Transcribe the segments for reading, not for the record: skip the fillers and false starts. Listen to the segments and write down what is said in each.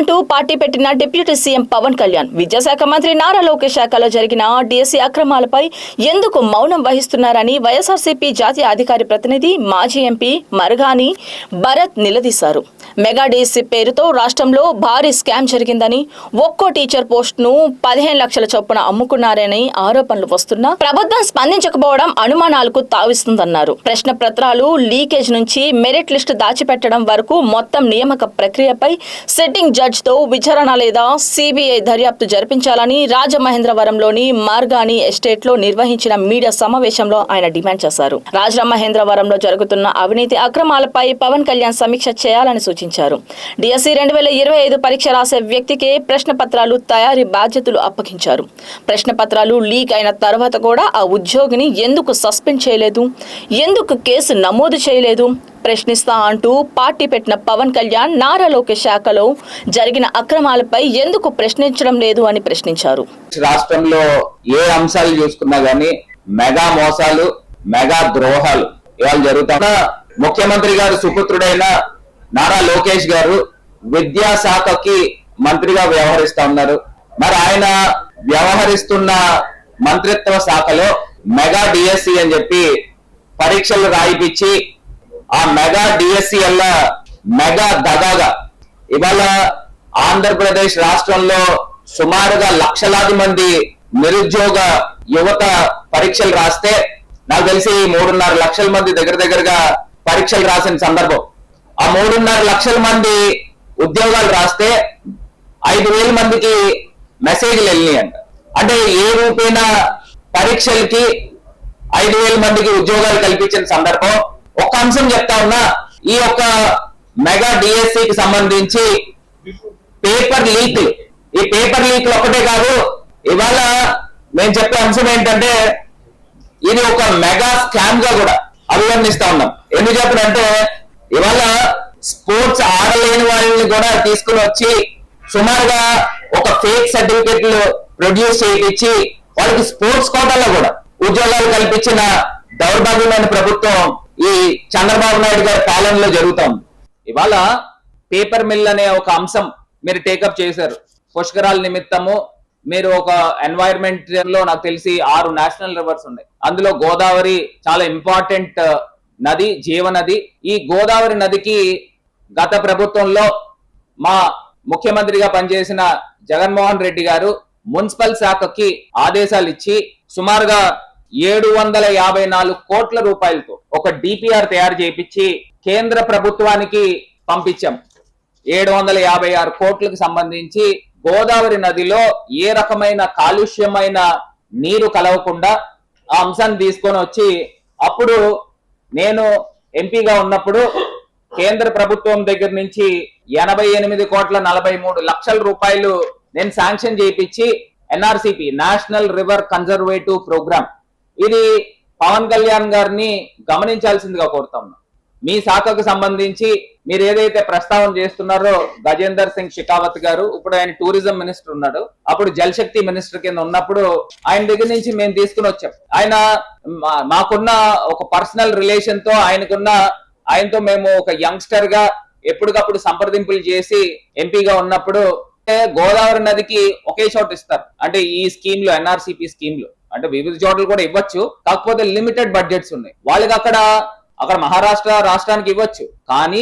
అంటూ పార్టీ పెట్టిన deputy CM Pawan Kalyan విద్యాశాఖ మంత్రి నారా లోకేష్ శాఖలో జరిగిన డిఎస్సీ అక్రమాలపై ఎందుకు మౌనం వహిస్తున్నారని వైఎస్ఆర్సీపీ జాతీయ అధికారి ప్రతినిధి మాజీ ఎంపీ మరగాని భరత్ నిలదీశారు. మెగా డిఎస్సీ పేరుతో రాష్ట్రంలో భారీ స్కామ్ జరిగిందని, ఒక్కో టీచర్ పోస్టును 15 లక్షల చొప్పున అమ్ముకున్నారని ఆరోపణలు వస్తున్నా ప్రభుత్వం స్పందించకపోవడం అనుమానాలకు తావిస్తుందన్నారు. ప్రశ్న పత్రాలు లీకేజ్ నుంచి మెరిట్ లిస్టు దాచిపెట్టడం వరకు మొత్తం నియామక ప్రక్రియపై సిట్టింగ్ జడ్జ్ తో విచారణ లేదా సిబిఐ దర్యాప్తు జరిపించాలని రాజమహేంద్రవరంలోని మార్గాని ఎస్టేట్ లో నిర్వహించిన మీడియా సమావేశంలో ఆయన డిమాండ్ చేశారు. రాజమహేంద్రవరంలో జరుగుతున్న అవినీతి అక్రమాలపై పవన్ కళ్యాణ్ సమీక్ష చేయాలని సూచించారు. డిఎస్సీ 2025 పరీక్ష రాసే వ్యక్తికే ప్రశ్న పత్రాలు తయారీ బాధ్యతలు అప్పగించారు. ప్రశ్న పత్రాలు లీక్ అయిన తర్వాత కూడా ఆ ఉద్యోగిని ఎందుకు సస్పెండ్ చేయలేదు, ఎందుకు కేసు నమోదు చేయలేదు ప్రశ్నిస్తా అంటూ పార్టీ పెట్టిన పవన్ కళ్యాణ్ నారా లోకేష్ శాఖలో జరిగిన అక్రమాలపై ఎందుకు ప్రశ్నించడం లేదు అని ప్రశ్నించారు. రాష్ట్రంలో ఏ అంశాలు చూసుకున్నా గానీ మెగా మోసాలు, మెగా ద్రోహాలు ఇవాళ జరుగుతున్నా. ముఖ్యమంత్రి గారు సుపుత్రుడైన నారా లోకేష్ గారు విద్యాశాఖకి మంత్రిగా వ్యవహరిస్తా ఉన్నారు. మరి ఆయన వ్యవహరిస్తున్న మంత్రిత్వ శాఖలో మెగా డిఎస్సి అని చెప్పి పరీక్షలు రాయిపించి ఆ మెగా డిఎస్సి వల్ల మెగా దగాగా ఇవాళ ఆంధ్రప్రదేశ్ రాష్ట్రంలో సుమారుగా లక్షలాది మంది నిరుద్యోగ యువత పరీక్షలు రాస్తే నాకు తెలిసి 3.5 లక్షల మంది దగ్గరగా పరీక్షలు రాసిన సందర్భం. ఆ 3.5 లక్షల మంది ఉద్యోగాలు రాస్తే 5,000 మందికి మెసేజ్లు వెళ్ళినాయి అంట. అంటే ఏ రూపేణ పరీక్షలకి 5,000 మందికి ఉద్యోగాలు కల్పించిన సందర్భం. ఒక అంశం చెప్తా ఉన్నా, ఈ యొక్క మెగా డిఎస్సికి సంబంధించి పేపర్ లీక్లు, ఈ పేపర్ లీక్లు ఒకటే కాదు, ఇవాళ మేము చెప్పే అంశం ఏంటంటే ఇది ఒక మెగా స్కామ్ గా కూడా అభివర్ణిస్తా ఉన్నాం. ఎందుకు చెప్పనంటే ఇవాళ స్పోర్ట్స్ ఆడలేని వాళ్ళని కూడా తీసుకుని వచ్చి సుమారుగా ఒక ఫేక్ సర్టిఫికెట్లు ప్రొడ్యూస్ చేయించి వాళ్ళకి స్పోర్ట్స్ కోటాలో కూడా ఉద్యోగాలు కల్పించిన దౌర్భాగ్యమైన ప్రభుత్వం ఈ చంద్రబాబు నాయుడు గారి పాలనలో జరుగుతోంది. ఇవాళ పేపర్ మిల్ అనే ఒక అంశం మీరు టేకప్ చేశారు. పుష్కరాల నిమిత్తము మీరు ఒక ఎన్వైరన్మెంట్ లో నాకు తెలిసి 6 నేషనల్ రివర్స్ ఉన్నాయి. అందులో గోదావరి చాలా ఇంపార్టెంట్ నది, జీవనది. ఈ గోదావరి నదికి గత ప్రభుత్వంలో మా ముఖ్యమంత్రిగా పనిచేసిన జగన్మోహన్ రెడ్డి గారు మున్సిపల్ శాఖకి ఆదేశాలు ఇచ్చి సుమారుగా 754 కోట్ల రూపాయలతో ఒక డిపిఆర్ తయారు చేయించి కేంద్ర ప్రభుత్వానికి పంపించాం. 756 కోట్లకు సంబంధించి గోదావరి నదిలో ఏ రకమైన కాలుష్యమైన నీరు కలవకుండా ఆ అంశాన్ని తీసుకొని వచ్చి, అప్పుడు నేను ఎంపీగా ఉన్నప్పుడు కేంద్ర ప్రభుత్వం దగ్గర నుంచి 88,43,00,000 రూపాయలు నేను శాంక్షన్ చేయించి ఎన్ఆర్సిపి నేషనల్ రివర్ కన్జర్వేటివ్ ప్రోగ్రామ్, ఇది పవన్ కళ్యాణ్ గారిని గమనించాల్సిందిగా కోరుతా ఉన్నా. మీ శాఖకు సంబంధించి మీరు ఏదైతే ప్రస్తావన చేస్తున్నారో గజేందర్ సింగ్ షెకావత్ గారు, ఇప్పుడు ఆయన టూరిజం మినిస్టర్ ఉన్నాడు, అప్పుడు జల్ శక్తి మినిస్టర్ కింద ఉన్నప్పుడు ఆయన దగ్గర నుంచి మేము తీసుకుని వచ్చాం. ఆయన మాకున్న ఒక పర్సనల్ రిలేషన్ తో ఆయనతో మేము ఒక యంగ్స్టర్ గా ఎప్పటికప్పుడు సంప్రదింపులు చేసి ఎంపీగా ఉన్నప్పుడు గోదావరి నదికి ఒకే చోట ఇస్తారు. అంటే ఈ స్కీమ్ లో, ఎన్ఆర్సిపి స్కీమ్ లో, అంటే వివిధ చోట్ల కూడా ఇవ్వచ్చు, కాకపోతే లిమిటెడ్ బడ్జెట్స్ ఉన్నాయి. వాళ్ళకి అక్కడ మహారాష్ట్ర రాష్ట్రానికి ఇవ్వచ్చు. కానీ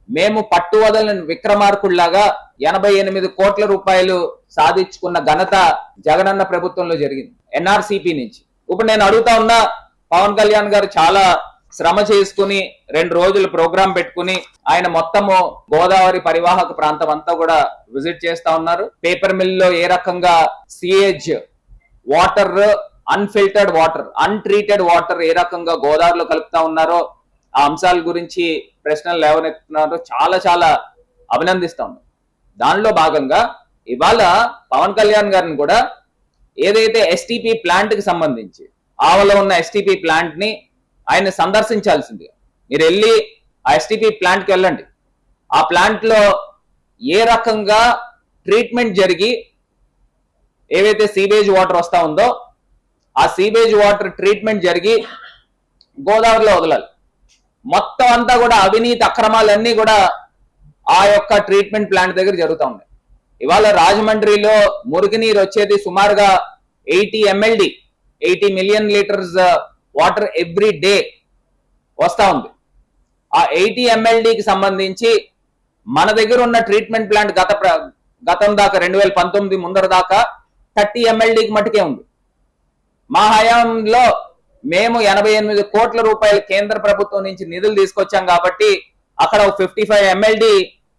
మేము పట్టు వదలని విక్రమార్కుల్లాగా 88 కోట్ల రూపాయలు సాధించుకున్న ఘనత జగనన్న ప్రభుత్వంలో జరిగింది ఎన్ఆర్సిపి నుంచి. ఇప్పుడు నేను అడుగుతా ఉన్నా, పవన్ కళ్యాణ్ గారు చాలా శ్రమ చేసుకుని 2 రోజులు ప్రోగ్రాం పెట్టుకుని ఆయన మొత్తము గోదావరి పరివాహక ప్రాంతం అంతా కూడా విజిట్ చేస్తా ఉన్నారు. పేపర్ మిల్ లో ఏ రకంగా sewage water, unfiltered water, untreated water ఏ రకంగా గోదావరిలో కలుపుతా ఉన్నారో ఆ అంశాల గురించి ప్రశ్నలు లేవనెత్తున్నారో చాలా అభినందిస్తా ఉన్నాం. దానిలో భాగంగా ఇవాళ పవన్ కళ్యాణ్ గారిని కూడా ఏదైతే ఎస్టీపీ ప్లాంట్ కి సంబంధించి ఆవలో ఉన్న ఎస్టీపీ ప్లాంట్ ని ఆయన సందర్శించాల్సిందిగా మీరు వెళ్ళి ఆ ఎస్టీపీ ప్లాంట్ కి వెళ్ళండి. ఆ ప్లాంట్ లో ఏ రకంగా ట్రీట్మెంట్ జరిగి ఏవైతే సీవేజ్ వాటర్ వస్తా ఉందో ఆ సీవేజ్ వాటర్ ట్రీట్మెంట్ జరిగి గోదావరిలో వదలాలి. మొత్తం అంతా కూడా అవినీతి అక్రమాలన్నీ కూడా ఆ యొక్క ట్రీట్మెంట్ ప్లాంట్ దగ్గర జరుగుతూ ఉన్నాయి. ఇవాళ రాజమండ్రిలో మురికి నీరు వచ్చేది సుమారుగా 80 million litres water every day వస్తా ఉంది. ఆ 80 MLDకి సంబంధించి మన దగ్గర ఉన్న ట్రీట్మెంట్ ప్లాంట్ గతం దాకా 2019 ముందర దాకా 30 MLDకి మటుకే ఉంది. మా హయాంలో మేము 88 కోట్ల రూపాయలు కేంద్ర ప్రభుత్వం నుంచి నిధులు తీసుకొచ్చాం కాబట్టి అక్కడ 55 MLD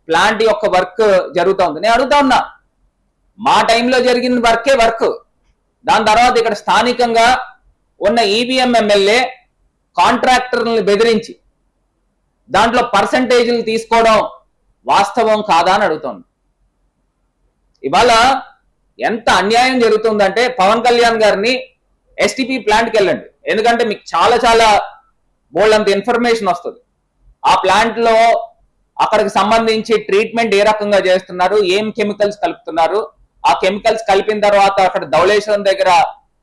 ప్లాంట్ యొక్క వర్క్ జరుగుతూ ఉంది. నేను అడుగుతా ఉన్నా, మా టైంలో జరిగిన వర్క్ దాని తర్వాత ఇక్కడ స్థానికంగా ఉన్న ఈవీఎం ఎమ్మెల్యే కాంట్రాక్టర్లను బెదిరించి దాంట్లో పర్సంటేజీలు తీసుకోవడం వాస్తవం కాదా అని అడుగుతాను. ఇవాళ ఎంత అన్యాయం జరుగుతుందంటే పవన్ కళ్యాణ్ గారిని ఎస్టీపీ ప్లాంట్కి వెళ్ళండి, ఎందుకంటే మీకు చాలా బోల్డంత ఇన్ఫర్మేషన్ వస్తుంది. ఆ ప్లాంట్ లో అక్కడికి సంబంధించి ట్రీట్మెంట్ ఏ రకంగా చేస్తున్నారు, ఏం కెమికల్స్ కలుపుతున్నారు, ఆ కెమికల్స్ కలిపిన తర్వాత అక్కడ ధవళేశ్వరం దగ్గర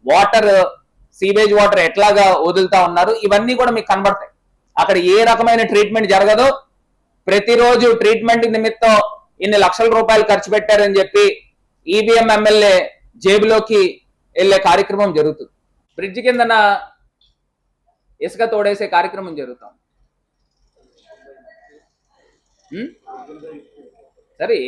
వాటర్ సీవేజ్ వాటర్ ఎట్లాగా వదులుతా ఉన్నారు, ఇవన్నీ కూడా మీకు కనబడతాయి. అక్కడ ఏ రకమైన ట్రీట్మెంట్ జరగదు. ప్రతిరోజు ట్రీట్మెంట్ నిమిత్తం ఇన్ని లక్షల రూపాయలు ఖర్చు పెట్టారని చెప్పి ఈవీఎం ఎమ్మెల్యే జేబులోకి వెళ్లే కార్యక్రమం జరుగుతుంది. బ్రిడ్జ్ కిందన ఇసుక తోడేసే కార్యక్రమం జరుగుతాం. సరే